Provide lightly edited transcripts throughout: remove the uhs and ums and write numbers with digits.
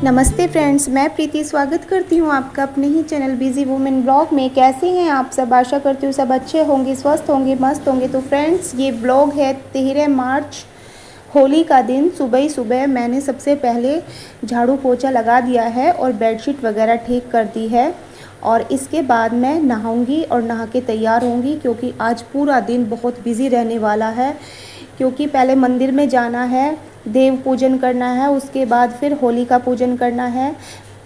नमस्ते फ्रेंड्स, मैं प्रीति स्वागत करती हूँ आपका अपने ही चैनल बिजी वुमेन ब्लॉग में। कैसे हैं आप सब? आशा करती हूँ सब अच्छे होंगे, स्वस्थ होंगे, मस्त होंगे। तो फ्रेंड्स, ये ब्लॉग है 13 मार्च, होली का दिन। सुबह ही सुबह मैंने सबसे पहले झाड़ू पोछा लगा दिया है और बेडशीट वगैरह ठीक कर दी है। और इसके बाद मैं नहाऊंगी और नहा के तैयार होंगी, क्योंकि आज पूरा दिन बहुत बिज़ी रहने वाला है। क्योंकि पहले मंदिर में जाना है, देव पूजन करना है, उसके बाद फिर होली का पूजन करना है।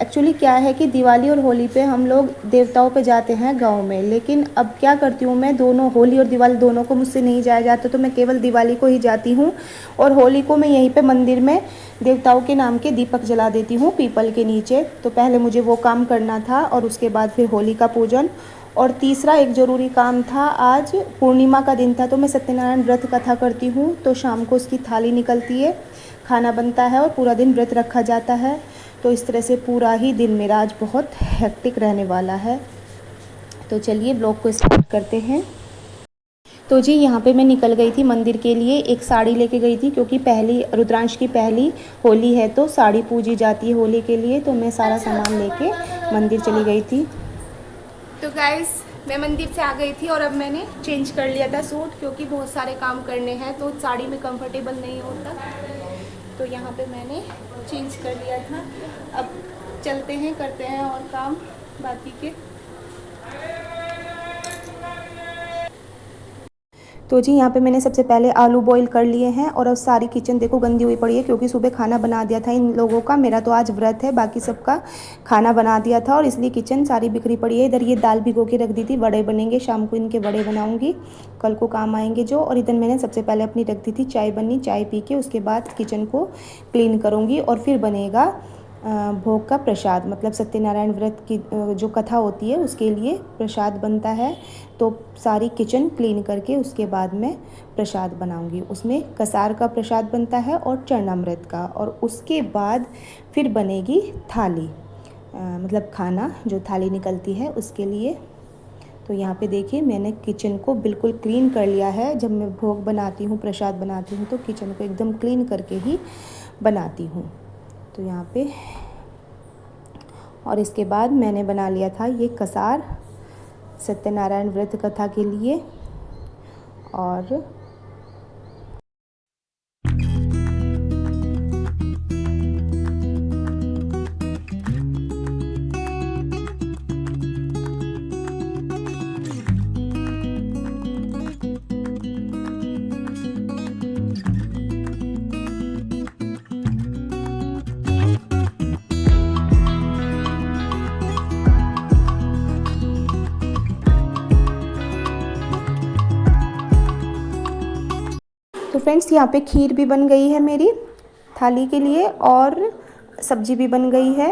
एक्चुअली क्या है कि दिवाली और होली पे हम लोग देवताओं पे जाते हैं गांव में, लेकिन अब क्या करती हूँ मैं, दोनों होली और दिवाली दोनों को मुझसे नहीं जाया जाता, तो मैं केवल दिवाली को ही जाती हूँ। और होली को मैं यहीं पे मंदिर में देवताओं के नाम के दीपक जला देती हूँ पीपल के नीचे। तो पहले मुझे वो काम करना था और उसके बाद फिर होली का पूजन। और तीसरा एक ज़रूरी काम था, आज पूर्णिमा का दिन था, तो मैं सत्यनारायण व्रत कथा करती हूँ। तो शाम को उसकी थाली निकलती है, खाना बनता है और पूरा दिन व्रत रखा जाता है। तो इस तरह से पूरा ही दिन मेरा आज बहुत हेक्टिक रहने वाला है। तो चलिए ब्लॉग को स्टार्ट करते हैं। तो जी, यहाँ पे मैं निकल गई थी मंदिर के लिए, एक साड़ी लेके गई थी, क्योंकि पहली रुद्रांश की पहली होली है तो साड़ी पूजी जाती है होली के लिए। तो मैं सारा सामान लेके मंदिर चली गई थी। तो गाइस, मैं मंदिर से आ गई थी और अब मैंने चेंज कर लिया था सूट, क्योंकि बहुत सारे काम करने हैं तो साड़ी में कंफर्टेबल नहीं होता। तो यहाँ पे मैंने चेंज कर लिया था। अब चलते हैं, करते हैं और काम बाकी के। तो जी, यहाँ पे मैंने सबसे पहले आलू बॉईल कर लिए हैं और अब सारी किचन देखो गंदी हुई पड़ी है, क्योंकि सुबह खाना बना दिया था इन लोगों का। मेरा तो आज व्रत है, बाकी सबका खाना बना दिया था और इसलिए किचन सारी बिखरी पड़ी है। इधर ये दाल भिगो के रख दी थी, वड़े बनेंगे शाम को, इनके वड़े बनाऊंगी, कल को काम आएंगे जो। और इधर मैंने सबसे पहले अपनी रख दी थी चाय बननी, चाय पी के उसके बाद किचन को क्लीन करूँगी और फिर बनेगा भोग का प्रसाद। मतलब सत्यनारायण व्रत की जो कथा होती है उसके लिए प्रसाद बनता है। तो सारी किचन क्लीन करके उसके बाद मैं प्रसाद बनाऊंगी। उसमें कसार का प्रसाद बनता है और चरणामृत का। और उसके बाद फिर बनेगी थाली, मतलब खाना जो थाली निकलती है उसके लिए। तो यहाँ पे देखिए, मैंने किचन को बिल्कुल क्लीन कर लिया है। जब मैं भोग बनाती हूँ, प्रसाद बनाती हूँ, तो किचन को एकदम क्लीन करके ही बनाती हूँ। तो यहाँ पे, और इसके बाद मैंने बना लिया था ये कसार सत्यनारायण व्रत कथा के लिए। और तो फ्रेंड्स, यहाँ पे खीर भी बन गई है मेरी थाली के लिए और सब्जी भी बन गई है।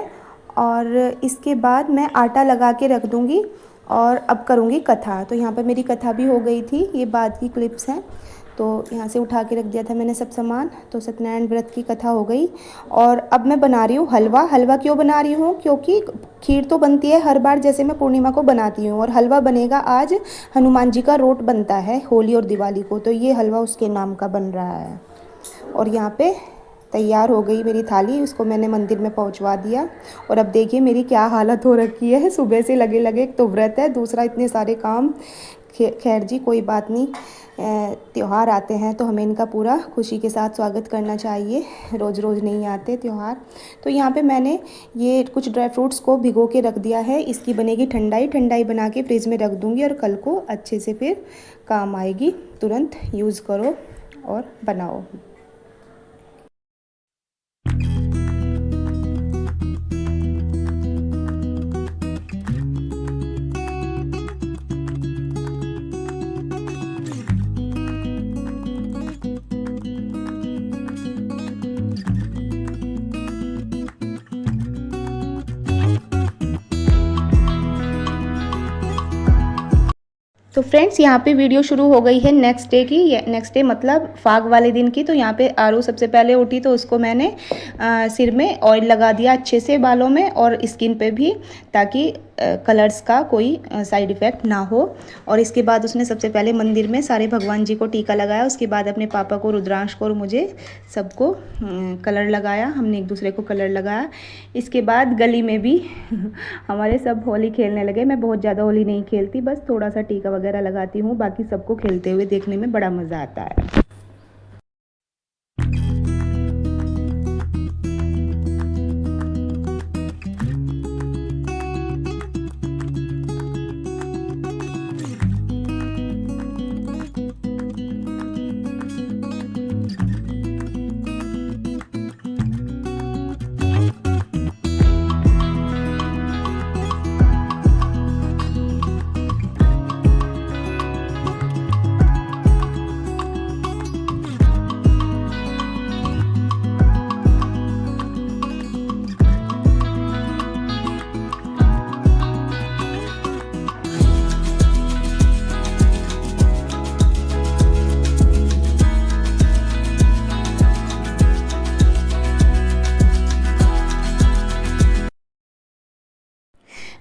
और इसके बाद मैं आटा लगा के रख दूँगी और अब करूँगी कथा। तो यहाँ पे मेरी कथा भी हो गई थी, ये बाद की क्लिप्स हैं। तो यहाँ से उठा के रख दिया था मैंने सब सामान। तो सत्यनारायण व्रत की कथा हो गई और अब मैं बना रही हूँ हलवा। हलवा क्यों बना रही हूँ? क्योंकि खीर तो बनती है हर बार, जैसे मैं पूर्णिमा को बनाती हूँ, और हलवा बनेगा आज। हनुमान जी का रोट बनता है होली और दिवाली को, तो ये हलवा उसके नाम का बन रहा है। और यहाँ पे तैयार हो गई मेरी थाली, उसको मैंने मंदिर में पहुँचवा दिया। और अब देखिए मेरी क्या हालत हो रखी है, सुबह से लगे लगे। एक तो व्रत है, दूसरा इतने सारे काम। खैर जी, कोई बात नहीं, त्यौहार आते हैं तो हमें इनका पूरा खुशी के साथ स्वागत करना चाहिए। रोज़ रोज़ नहीं आते त्यौहार। तो यहाँ पे मैंने ये कुछ ड्राई फ्रूट्स को भिगो के रख दिया है। इसकी बनेगी ठंडाई, ठंडाई बना के फ्रिज में रख दूँगी और कल को अच्छे से फिर काम आएगी। तुरंत यूज़ करो और बनाओ। तो फ्रेंड्स, यहाँ पे वीडियो शुरू हो गई है नेक्स्ट डे की। नेक्स्ट डे मतलब फाग वाले दिन की। तो यहाँ पे आरू सबसे पहले उठी तो उसको मैंने सिर में ऑयल लगा दिया अच्छे से, बालों में और स्किन पे भी, ताकि कलर्स का कोई साइड इफ़ेक्ट ना हो। और इसके बाद उसने सबसे पहले मंदिर में सारे भगवान जी को टीका लगाया, उसके बाद अपने पापा को, रुद्रांश को और मुझे सबको कलर लगाया, हमने एक दूसरे को कलर लगाया। इसके बाद गली में भी हमारे सब होली खेलने लगे। मैं बहुत ज़्यादा होली नहीं खेलती, बस थोड़ा सा टीका वगैरह लगाती हूँ, बाकी सबको खेलते हुए देखने में बड़ा मज़ा आता है।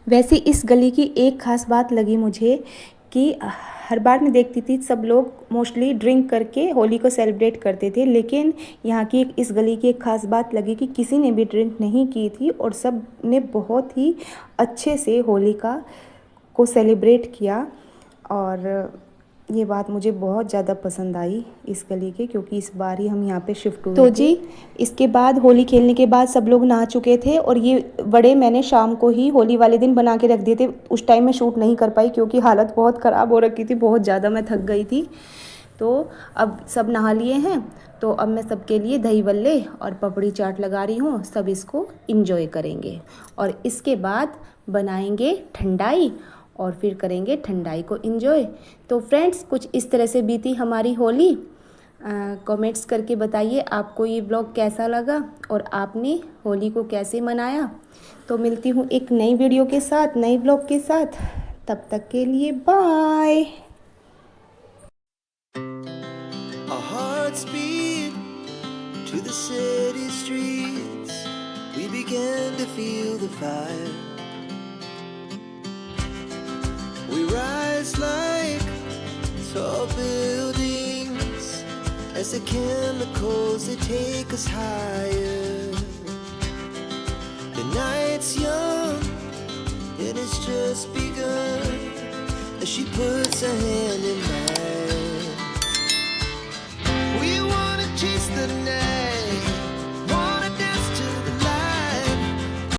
वैसे इस गली की एक ख़ास बात लगी मुझे कि हर बार मैं देखती थी सब लोग मोस्टली ड्रिंक करके होली को सेलिब्रेट करते थे, लेकिन यहाँ की इस गली की एक ख़ास बात लगी कि किसी ने भी ड्रिंक नहीं की थी और सब ने बहुत ही अच्छे से होली को सेलिब्रेट किया। और ये बात मुझे बहुत ज़्यादा पसंद आई इस गली के, क्योंकि इस बार ही हम यहाँ पे शिफ्ट हुए तो जी इसके बाद होली खेलने के बाद सब लोग नहा चुके थे और ये वड़े मैंने शाम को ही होली वाले दिन बना के रख दिए थे। उस टाइम मैं शूट नहीं कर पाई क्योंकि हालत बहुत ख़राब हो रखी थी, बहुत ज़्यादा मैं थक गई थी। तो अब सब नहा लिए हैं, तो अब मैं सबके लिए दही बल्ले और पपड़ी चाट लगा रही हूँ, सब इसको इंजॉय करेंगे और इसके बाद बनाएंगे ठंडाई और फिर करेंगे ठंडाई को इंजॉय। तो फ्रेंड्स, कुछ इस तरह से बीती हमारी होली। कमेंट्स करके बताइए आपको ये ब्लॉग कैसा लगा और आपने होली को कैसे मनाया। तो मिलती हूँ एक नई वीडियो के साथ, नई ब्लॉग के साथ, तब तक के लिए bye. To the city streets, we began to feel the fire. We rise like tall buildings as the chemicals they take us higher. The night's young and it's just begun as she puts her hand in mine. We wanna chase the night.